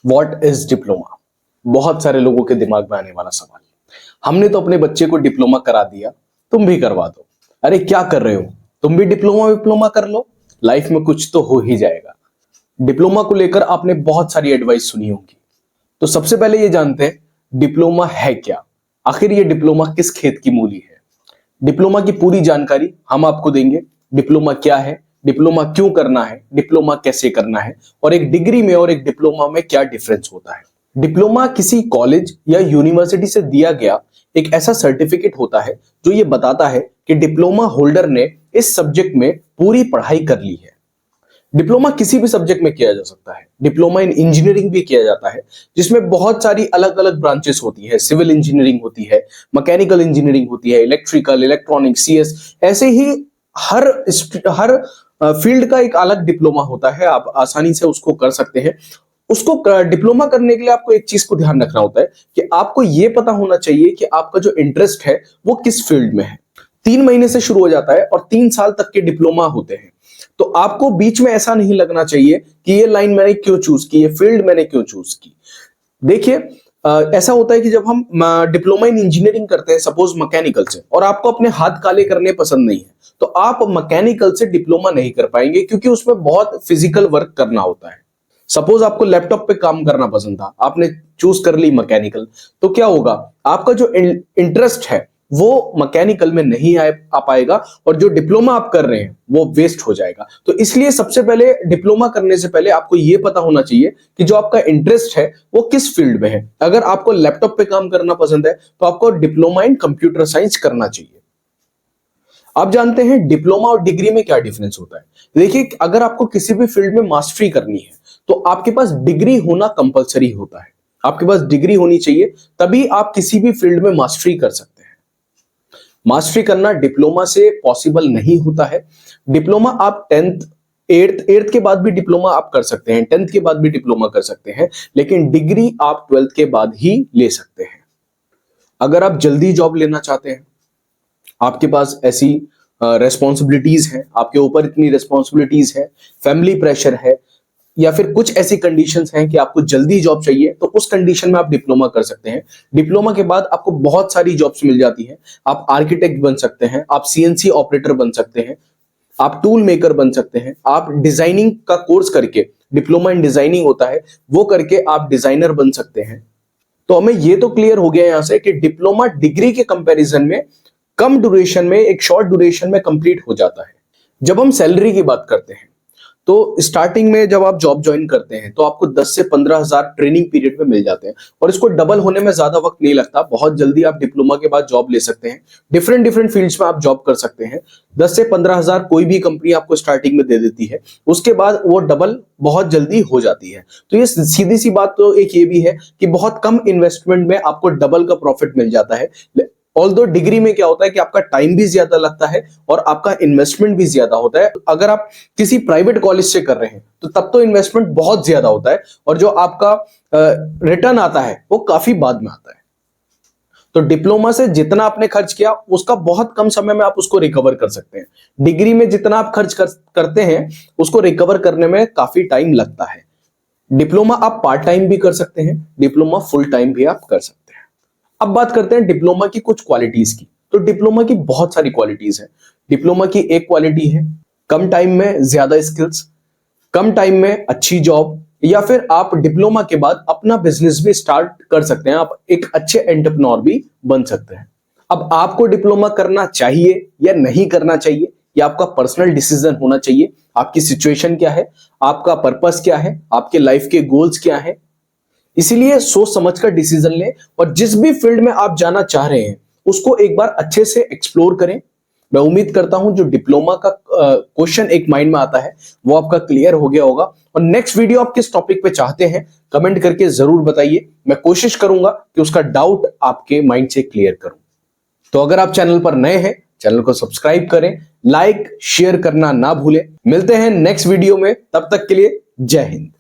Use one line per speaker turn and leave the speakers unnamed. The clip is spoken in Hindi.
What is diploma? बहुत सारे लोगों के दिमाग में आने वाला सवाल। हमने तो अपने बच्चे को डिप्लोमा करा दिया, तुम भी करवा दो। अरे क्या कर रहे हो, तुम भी डिप्लोमा कर लो, लाइफ में कुछ तो हो ही जाएगा। डिप्लोमा को लेकर आपने बहुत सारी एडवाइस सुनी होगी। तो सबसे पहले ये जानते हैं डिप्लोमा है क्या, आखिर ये डिप्लोमा किस खेत की मूली है। डिप्लोमा की पूरी जानकारी हम आपको देंगे। डिप्लोमा क्या है, डिप्लोमा क्यों करना है, डिप्लोमा कैसे करना है, और एक डिग्री में और एक डिप्लोमा में क्या डिफरेंस होता है। डिप्लोमा किसी कॉलेज या यूनिवर्सिटी से दिया गया एक ऐसा सर्टिफिकेट होता है जो ये बताता है कि डिप्लोमा होल्डर ने इस सब्जेक्ट में पूरी पढ़ाई कर ली है। डिप्लोमा किसी भी सब्जेक्ट में किया जा सकता है। डिप्लोमा इन इंजीनियरिंग भी किया जाता है, जिसमें बहुत सारी अलग अलग ब्रांचेस होती है। सिविल इंजीनियरिंग होती है, मैकेनिकल इंजीनियरिंग होती है, इलेक्ट्रिकल, इलेक्ट्रॉनिक्स, सीएस, ऐसे ही हर फील्ड का एक अलग डिप्लोमा होता है। आप आसानी से उसको कर सकते हैं। उसको डिप्लोमा करने के लिए आपको एक चीज को ध्यान रखना होता है कि आपको यह पता होना चाहिए कि आपका जो इंटरेस्ट है वो किस फील्ड में है। 3 महीने से शुरू हो जाता है और 3 साल तक के डिप्लोमा होते हैं। तो आपको बीच में ऐसा नहीं लगना चाहिए कि ये लाइन मैंने क्यों चूज की, ये फील्ड मैंने क्यों चूज की। देखिए, ऐसा होता है कि जब हम डिप्लोमा इन इंजीनियरिंग करते हैं, सपोज मैकेनिकल से, और आपको अपने हाथ काले करने पसंद नहीं है, तो आप मैकेनिकल से डिप्लोमा नहीं कर पाएंगे, क्योंकि उसमें बहुत फिजिकल वर्क करना होता है। सपोज आपको लैपटॉप पे काम करना पसंद था, आपने चूज कर ली मैकेनिकल, तो क्या होगा, आपका जो इंटरेस्ट है वो मैकेनिकल में नहीं आ पाएगा, और जो डिप्लोमा आप कर रहे हैं वो वेस्ट हो जाएगा। तो इसलिए सबसे पहले डिप्लोमा करने से पहले आपको यह पता होना चाहिए कि जो आपका इंटरेस्ट है वो किस फील्ड में है। अगर आपको लैपटॉप पे काम करना पसंद है तो आपको डिप्लोमा इन कंप्यूटर साइंस करना चाहिए। आप जानते हैं डिप्लोमा और डिग्री में क्या डिफरेंस होता है। देखिए, अगर आपको किसी भी फील्ड में मास्टरी करनी है तो आपके पास डिग्री होना कंपलसरी होता है। आपके पास डिग्री होनी चाहिए, तभी आप किसी भी फील्ड में मास्टरी कर सकते हैं। मास्टरी करना डिप्लोमा से पॉसिबल नहीं होता है। डिप्लोमा आप 10th 8th के बाद भी डिप्लोमा आप कर सकते हैं, 10th के बाद भी डिप्लोमा कर सकते हैं, लेकिन डिग्री आप 12th के बाद ही ले सकते हैं। अगर आप जल्दी जॉब लेना चाहते हैं, आपके पास ऐसी रेस्पॉन्सिबिलिटीज हैं, आपके ऊपर इतनी रेस्पॉन्सिबिलिटीज है, फैमिली प्रेशर है, या फिर कुछ ऐसी कंडीशंस हैं कि आपको जल्दी जॉब चाहिए, तो उस कंडीशन में आप डिप्लोमा कर सकते हैं। डिप्लोमा के बाद आपको बहुत सारी जॉब्स मिल जाती हैं। आप आर्किटेक्ट बन सकते हैं, आप सीएनसी ऑपरेटर बन सकते हैं, आप टूल मेकर बन सकते हैं, आप डिजाइनिंग का कोर्स करके, डिप्लोमा इन डिजाइनिंग होता है, वो करके आप डिजाइनर बन सकते हैं। तो हमें ये तो क्लियर हो गया यहां से कि डिप्लोमा डिग्री के कंपैरिजन में कम ड्यूरेशन में, एक शॉर्ट ड्यूरेशन में कंप्लीट हो जाता है। जब हम सैलरी की बात करते हैं तो स्टार्टिंग में जब आप जॉब ज्वाइन करते हैं तो आपको 10 से 15,000 ट्रेनिंग पीरियड में मिल जाते हैं, और इसको डबल होने में ज्यादा वक्त नहीं लगता। बहुत जल्दी आप डिप्लोमा के बाद जॉब ले सकते हैं। डिफरेंट फील्ड्स में आप जॉब कर सकते हैं। 10 से 15,000 कोई भी कंपनी आपको स्टार्टिंग में दे देती है, उसके बाद वो डबल बहुत जल्दी हो जाती है। तो ये सीधी सी बात तो एक ये भी है कि बहुत कम इन्वेस्टमेंट में आपको डबल का प्रॉफिट मिल जाता है। ऑल्दो डिग्री में क्या होता है कि आपका टाइम भी ज्यादा लगता है और आपका इन्वेस्टमेंट भी ज्यादा होता है। अगर आप किसी प्राइवेट कॉलेज से कर रहे हैं तो तब तो इन्वेस्टमेंट बहुत ज्यादा होता है, और जो आपका रिटर्न आता है वो काफी बाद में आता है। तो डिप्लोमा से जितना आपने खर्च किया उसका बहुत कम समय में आप उसको रिकवर कर सकते हैं। डिग्री में जितना आप खर्च करते हैं उसको रिकवर करने में काफी टाइम लगता है। डिप्लोमा आप पार्ट टाइम भी कर सकते हैं, डिप्लोमा फुल टाइम भी आप कर सकते हैं। अब बात करते हैं डिप्लोमा की कुछ क्वालिटीज की। तो डिप्लोमा की बहुत सारी क्वालिटीज हैं। डिप्लोमा की एक क्वालिटी है कम टाइम में ज्यादा स्किल्स, कम टाइम में अच्छी जॉब, या फिर आप डिप्लोमा के बाद अपना बिजनेस भी स्टार्ट कर सकते हैं। आप एक अच्छे एंटरप्रेन्योर भी बन सकते हैं। अब आपको डिप्लोमा करना चाहिए या नहीं करना चाहिए, यह आपका पर्सनल डिसीजन होना चाहिए। आपकी सिचुएशन क्या है, आपका पर्पस क्या है, आपके लाइफ के गोल्स क्या है, इसीलिए सोच समझकर डिसीजन लें, और जिस भी फील्ड में आप जाना चाह रहे हैं उसको एक बार अच्छे से एक्सप्लोर करें। मैं उम्मीद करता हूं जो डिप्लोमा का क्वेश्चन एक माइंड में आता है वो आपका क्लियर हो गया होगा। और नेक्स्ट वीडियो आप किस टॉपिक पे चाहते हैं कमेंट करके जरूर बताइए। मैं कोशिश करूंगा कि उसका डाउट आपके माइंड से क्लियर करूं। तो अगर आप चैनल पर नए हैं, चैनल को सब्सक्राइब करें, लाइक शेयर करना ना भूलें। मिलते हैं नेक्स्ट वीडियो में, तब तक के लिए जय हिंद।